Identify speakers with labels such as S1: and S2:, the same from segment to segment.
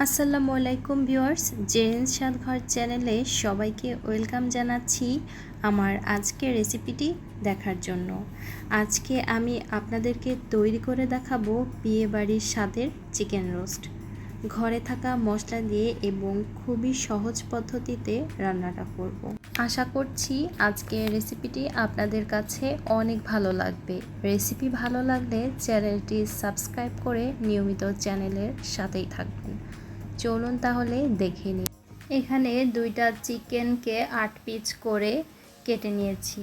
S1: আসসালামু আলাইকুম viewers, zarinssaadghar চ্যানেলে সবাইকে ওয়েলকাম জানাচ্ছি আমার আজকের রেসিপিটি দেখার জন্য। আজকে আমি আপনাদেরকে তৈরি করে দেখাবো বিয়েবাড়ির স্বাদের চিকেন রোস্ট। ঘরে থাকা মশলা দিয়ে এবং খুবই সহজ পদ্ধতিতে রান্নাটা করব। আশা করছি আজকের রেসিপিটি আপনাদের কাছে অনেক ভালো লাগবে। রেসিপি ভালো লাগলে চ্যানেলটি সাবস্ক্রাইব করে নিয়মিত চ্যানেলের সাথেই থাকবেন। চলুন তাহলে দেখে নিই। এখানে দুইটা চিকেনকে 8 পিস করে কেটে নিয়েছি,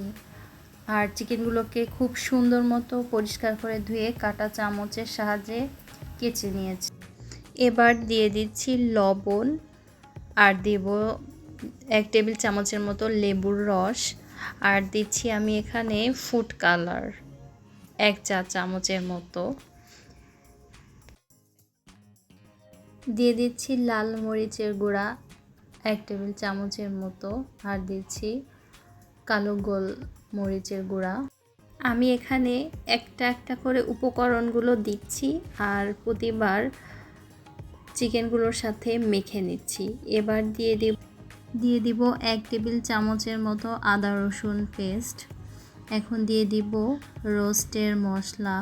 S1: আর চিকেনগুলোকে খুব সুন্দর মতো পরিষ্কার করে ধুয়ে কাঁটা চামচের সাহায্যে কেচে নিয়েছি। এবার দিয়ে দিচ্ছি লবণ, আর দেব 1 টেবিল চামচের মতো লেবুর রস, আর দিচ্ছি আমি এখানে ফুড কালার 1 চা চামচের মতো, দিয়ে দিচ্ছি লাল মরিচের গুঁড়া 1 টেবিল চামচের মতো, আর দিচ্ছি কালো গোল মরিচের গুঁড়া। আমি এখানে একটা একটা করে উপকরণগুলো দিচ্ছি আর প্রতিবার চিকেনগুলোর সাথে মেখে নিচ্ছি। এবার দিয়ে দিব 1 টেবিল চামচের মতো আদা রসুন পেস্ট। এখন দিয়ে দিব রোস্টের মশলা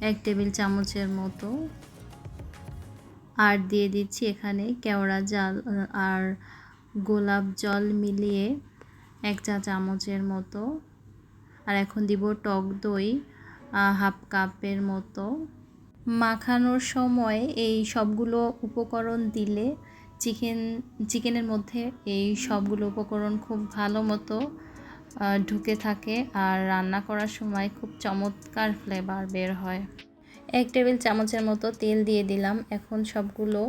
S1: 1 টেবিল চামচের মতো, আর দিয়ে দিচ্ছি এখানে কেওড়া জল আর গোলাপ জল মিলিয়ে 1 চা চামচের মতো, আর এখন দিব টক দই 1/2 কাপের মতো। মাখানোর সময় এই সবগুলো উপকরণ দিলে চিকেনের মধ্যে এই সবগুলো উপকরণ খুব ভালো মতো ঢুকে থাকে, আর রান্না করার সময় খুব চমৎকার ফ্লেভার বের হয়। 1 টেবিল চামচের মতো তেল দিয়ে দিলাম। এখন সবগুলো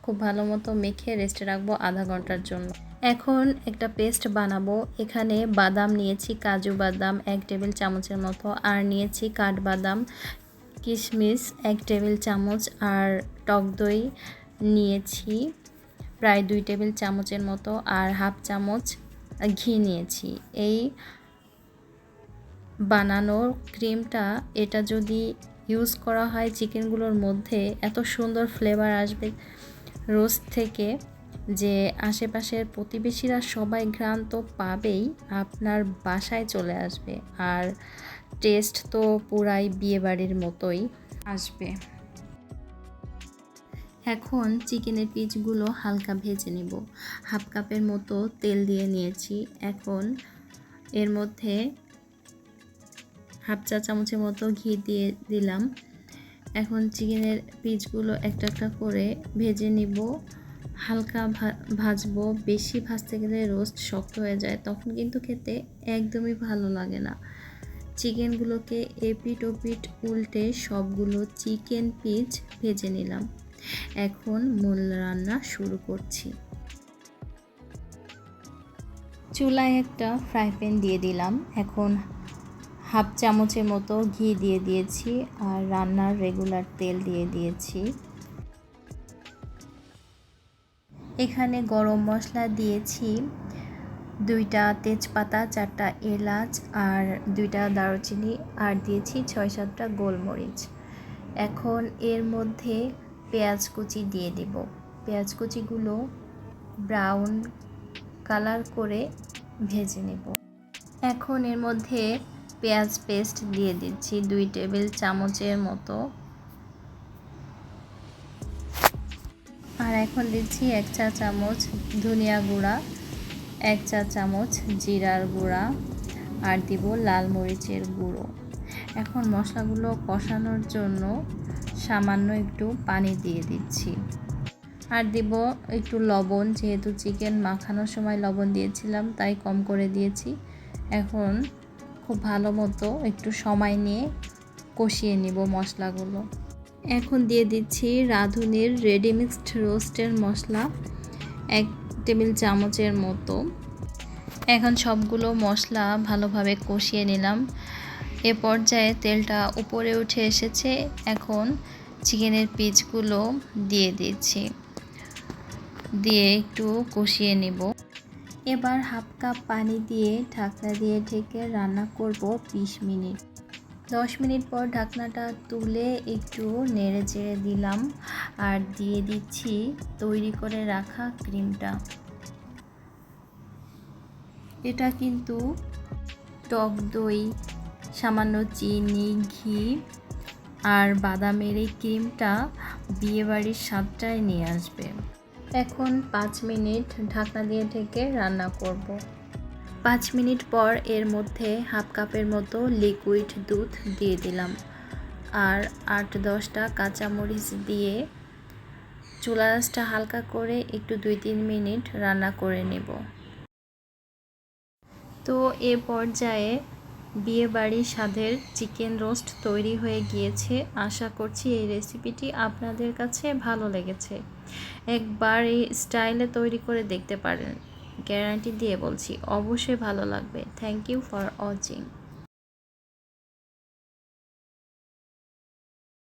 S1: খুব ভালো মতো মেখে রেস্টে রাখবো আধা ঘন্টার জন্য। এখন একটা পেস্ট বানাবো। এখানে বাদাম নিয়েছি, কাজু বাদাম 1 টেবিল চামচের মতো, আর নিয়েছি কাঠবাদাম, কিশমিশ 1 টেবিল চামচ, আর টক দই নিয়েছি প্রায় 2 টেবিল চামচের মতো, আর 1/2 চামচ ঘি নিয়েছি। এই বানানোর ক্রিমটা এটা যদি ইউজ করা হয় চিকেনগুলোর মধ্যে, এত সুন্দর ফ্লেভার আসবে রোস্ট থেকে যে আশেপাশের প্রতিবেশীরা সবাই ঘ্রাণ তো পাবেই, আপনার বাসায় চলে আসবে, আর টেস্ট তো পুরাই বিয়েবাড়ির মতোই আসবে। এখন চিকেনের পিসগুলো হালকা ভেজে নেব। 1/2 কাপের মতো তেল দিয়ে নিয়েছি। এখন এর মধ্যে 1/2 চা চামচের মতো ঘি দিয়ে দিলাম। এখন চিকেনের পিসগুলো একটা একটা করে ভেজে নিব। হালকা ভাজবো, বেশি ভাজতে গেলে রোস্ট শক্ত হয়ে যায়, তখন কিন্তু খেতে একদমই ভালো লাগে না। চিকেনগুলোকে এপিট ওপিট উল্টে সবগুলো চিকেন পিস ভেজে নিলাম। এখন মূল রান্না শুরু করছি। চুলায় একটা ফ্রাই প্যান দিয়ে দিলাম। এখন 1/2 চামচের মতো ঘি দিয়ে দিয়েছি, আর রান্নার রেগুলার তেল দিয়ে দিয়েছি। এখানে গরম মশলা দিয়েছি 2টা তেজপাতা, 4টা এলাচ, আর 2টা দারুচিনি, আর দিয়েছি 6-7টা গোলমরিচ। এখন এর মধ্যে পেঁয়াজ কুচি দিয়ে দিব। পেঁয়াজ কুচিগুলো ব্রাউন কালার করে ভেজে নেব। এখন এর মধ্যে পেঁয়াজ পেস্ট দিয়ে দিচ্ছি 2 টেবিল চামচের মতো, আর এখন দিচ্ছি 1 চা চামচ ধনিয়া গুঁড়া, 1 চা চামচ জিরার গুঁড়া, আর দিব লাল মরিচের গুঁড়ো। এখন মশলাগুলো কষানোর জন্য সামান্য একটু পানি দিয়ে দিচ্ছি, আর দিব একটু লবণ, যেহেতু চিকেন মাখানোর সময় লবণ দিয়েছিলাম তাই কম করে দিয়েছি। এখন খুব ভালো মতো একটু সময় নিয়ে কষিয়ে নিব মশলাগুলো। এখন দিয়ে দিচ্ছি রাঁধুনির রেডি মিক্সড রোস্টের মশলা 1 টেবিল চামচের মতো। এখন সবগুলো মশলা ভালোভাবে কষিয়ে নিলাম। এ পর্যায়ে তেলটা উপরে উঠে এসেছে। এখন চিকেনের পিসগুলো দিয়ে দিচ্ছি, দিয়ে একটু কষিয়ে নেব। এবার 1/2 কাপ পানি দিয়ে ঢাকনা দিয়ে ঢেকে রান্না করব 20 মিনিট। 10 মিনিট পর ঢাকনাটা তুলে একটু নেড়ে চেড়ে দিলাম আর দিয়ে দিচ্ছি তৈরি করে রাখা ক্রিমটা। এটা কিন্তু টক দই, সামান্য চিনি, ঘি আর বাদামের এই ক্রিমটা বিয়েবাড়ির স্বাদটাই নিয়ে আসবে। এখন 5 মিনিট ঢাকনা দিয়ে ঢেকে রান্না করব। 5 মিনিট পর এর মধ্যে হাফ কাপের মতো লিকুইড দুধ দিয়ে দিলাম আর 8-10টা কাঁচামরিচ দিয়ে চুলা আঁচটা হালকা করে একটু 2-3 মিনিট রান্না করে নেব। তো এ পর্যায়ে বিয়েবাড়ির স্বাদের চিকেন রোস্ট তৈরি হয়ে গিয়েছে। আশা করছি এই রেসিপিটি আপনাদের কাছে ভালো লেগেছে। একবার এই স্টাইলে তৈরি করে দেখতে পারেন, গ্যারান্টি দিয়ে বলছি অবশ্যই ভালো লাগবে। Thank you for watching.